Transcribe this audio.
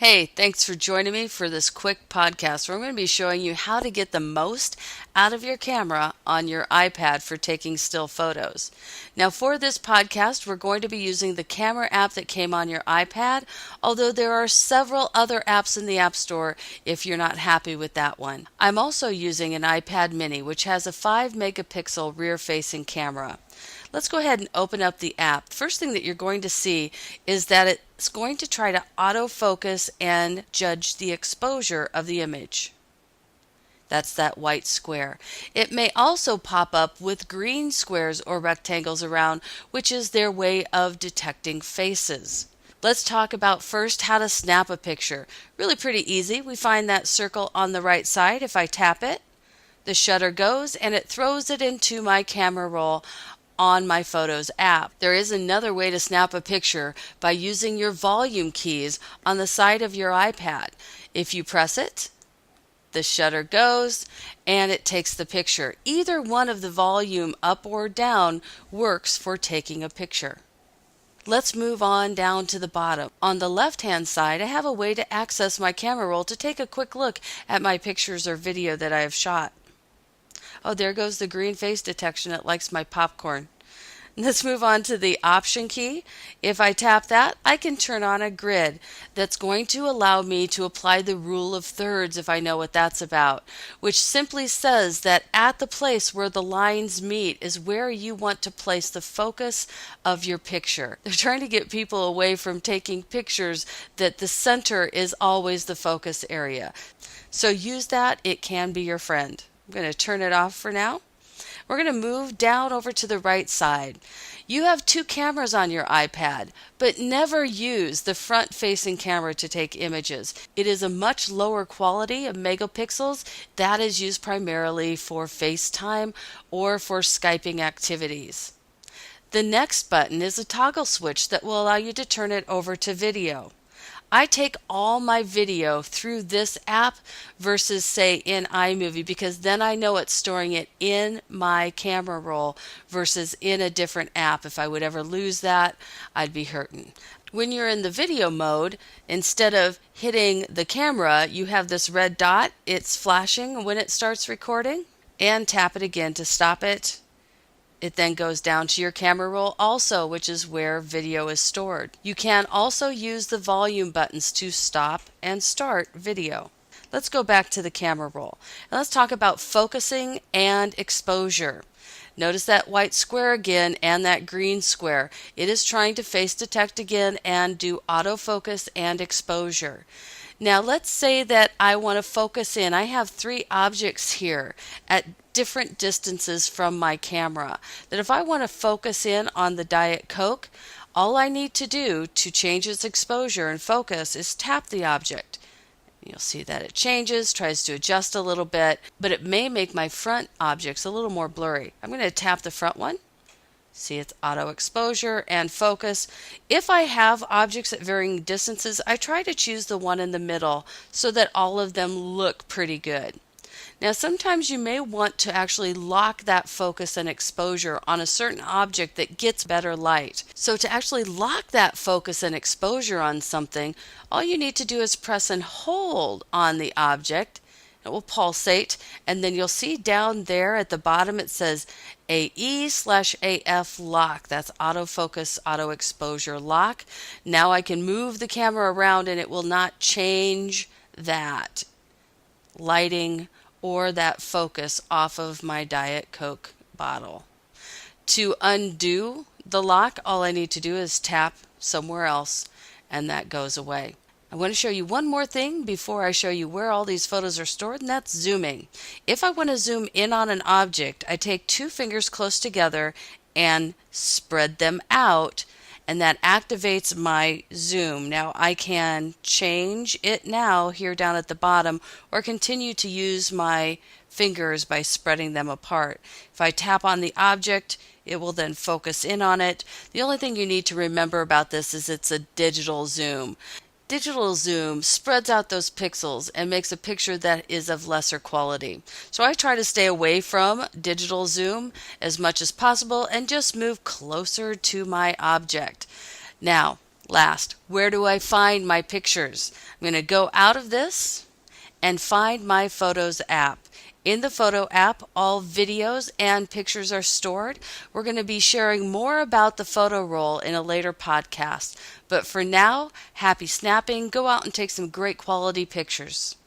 Hey, thanks for joining me for this quick podcast where I'm going to be showing you how to get the most out of your camera on your iPad for taking still photos. Now, for this podcast, we're going to be using the camera app that came on your iPad, although there are several other apps in the App Store if you're not happy with that one. I'm also using an iPad mini, which has a 5 megapixel rear-facing camera. Let's go ahead and open up the app. First thing that you're going to see is that it's going to try to autofocus and judge the exposure of the image. That's that white square. It may also pop up with green squares or rectangles around, which is their way of detecting faces. Let's talk about first how to snap a picture. Really pretty easy. We find that circle on the right side. If I tap it, the shutter goes and it throws it into my camera roll on my Photos app. There is another way to snap a picture by using your volume keys on the side of your iPad. If you press it, the shutter goes and it takes the picture. Either one of the volume up or down works for taking a picture. Let's move on down to the bottom. On the left-hand side, I have a way to access my camera roll to take a quick look at my pictures or video that I have shot. Oh, there goes the green face detection. It likes my popcorn. Let's move on to the Option key. If I tap that, I can turn on a grid that's going to allow me to apply the rule of thirds if I know what that's about, which simply says that at the place where the lines meet is where you want to place the focus of your picture. They're trying to get people away from taking pictures that the center is always the focus area. So use that. It can be your friend. I'm going to turn it off for now. We're going to move down over to the right side. You have two cameras on your iPad, but never use the front-facing camera to take images. It is a much lower quality of megapixels. That is used primarily for FaceTime or for Skyping activities. The next button is a toggle switch that will allow you to turn it over to video. I take all my video through this app versus, say, in iMovie, because then I know it's storing it in my camera roll versus in a different app. If I would ever lose that, I'd be hurting. When you're in the video mode, instead of hitting the camera, you have this red dot. It's flashing when it starts recording. And tap it again to stop it. It then goes down to your camera roll also, which is where video is stored. You can also use the volume buttons to stop and start video. Let's go back to the camera roll. And let's talk about focusing and exposure. Notice that white square again and that green square. It is trying to face detect again and do autofocus and exposure. Now let's say that I want to focus in. I have 3 objects here at different distances from my camera. That if I want to focus in on the Diet Coke, all I need to do to change its exposure and focus is tap the object. You'll see that it changes, tries to adjust a little bit, but it may make my front objects a little more blurry. I'm going to tap the front one. See, it's auto exposure and focus. If I have objects at varying distances, I try to choose the one in the middle so that all of them look pretty good. Now, sometimes you may want to actually lock that focus and exposure on a certain object that gets better light. So to actually lock that focus and exposure on something, all you need to do is press and hold on the object. It will pulsate, and then you'll see down there at the bottom it says AE/AF lock. That's autofocus, auto exposure lock. Now I can move the camera around and it will not change that lighting or that focus off of my Diet Coke bottle. To undo the lock, all I need to do is tap somewhere else and that goes away. I want to show you one more thing before I show you where all these photos are stored, and that's zooming. If I want to zoom in on an object, I take 2 fingers close together and spread them out, and that activates my zoom. Now I can change it now here down at the bottom or continue to use my fingers by spreading them apart. If I tap on the object, it will then focus in on it. The only thing you need to remember about this is it's a digital zoom. Digital zoom spreads out those pixels and makes a picture that is of lesser quality. So I try to stay away from digital zoom as much as possible and just move closer to my object. Now, Last, where do I find my pictures? I'm going to go out of this and find my Photos app. In the Photo app, all videos and pictures are stored. We're going to be sharing more about the photo roll in a later podcast. But for now, happy snapping. Go out and take some great quality pictures.